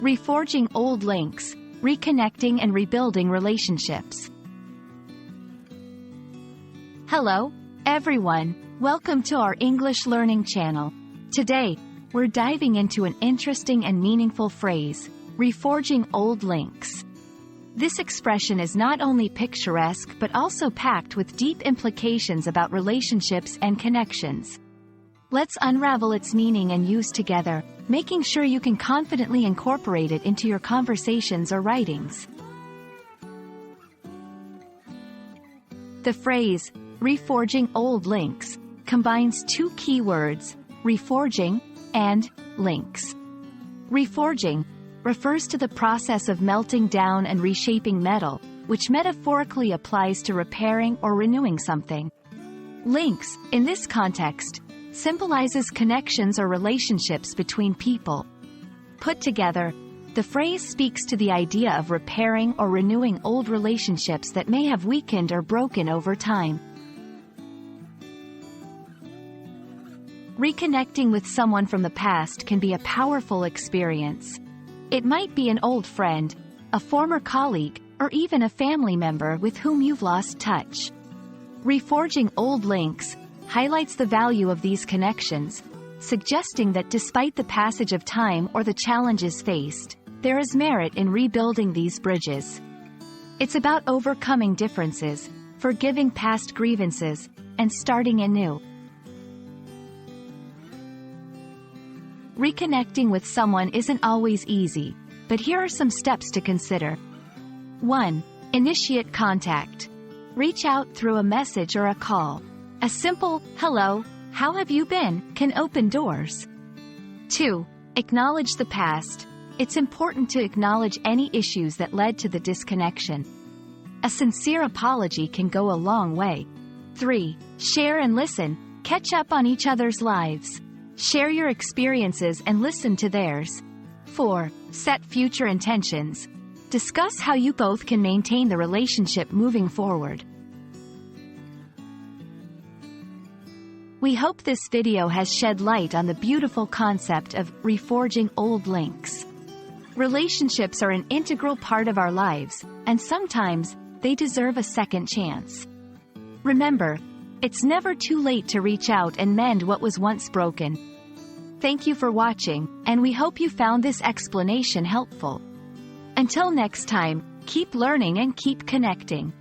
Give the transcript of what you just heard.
Reforging Old Links, Reconnecting and Rebuilding Relationships. Hello, everyone. Welcome to our English learning channel. Today, we're diving into an interesting and meaningful phrase, reforging old links. This expression is not only picturesque but also packed with deep implications about relationships and connections. Let's unravel its meaning and use together, making sure you can confidently incorporate it into your conversations or writings. The phrase, reforging old links, combines two key words, reforging and links. Reforging refers to the process of melting down and reshaping metal, which metaphorically applies to repairing or renewing something. Links, in this context, symbolizes connections or relationships between people. Put together, the phrase speaks to the idea of repairing or renewing old relationships that may have weakened or broken over time. Reconnecting with someone from the past can be a powerful experience. It might be an old friend, a former colleague, or even a family member with whom you've lost touch. Reforging old links highlights the value of these connections, suggesting that despite the passage of time or the challenges faced, there is merit in rebuilding these bridges. It's about overcoming differences, forgiving past grievances, and starting anew. Reconnecting with someone isn't always easy, but here are some steps to consider. 1. Initiate contact. Reach out through a message or a call. A simple, "Hello, how have you been?" can open doors. 2. Acknowledge the past. It's important to acknowledge any issues that led to the disconnection. A sincere apology can go a long way. 3. Share and listen. Catch up on each other's lives. Share your experiences and listen to theirs. 4. Set future intentions. Discuss how you both can maintain the relationship moving forward. We hope this video has shed light on the beautiful concept of reforging old links. Relationships are an integral part of our lives, and sometimes they deserve a second chance. Remember, it's never too late to reach out and mend what was once broken. Thank you for watching, and we hope you found this explanation helpful. Until next time, keep learning and keep connecting.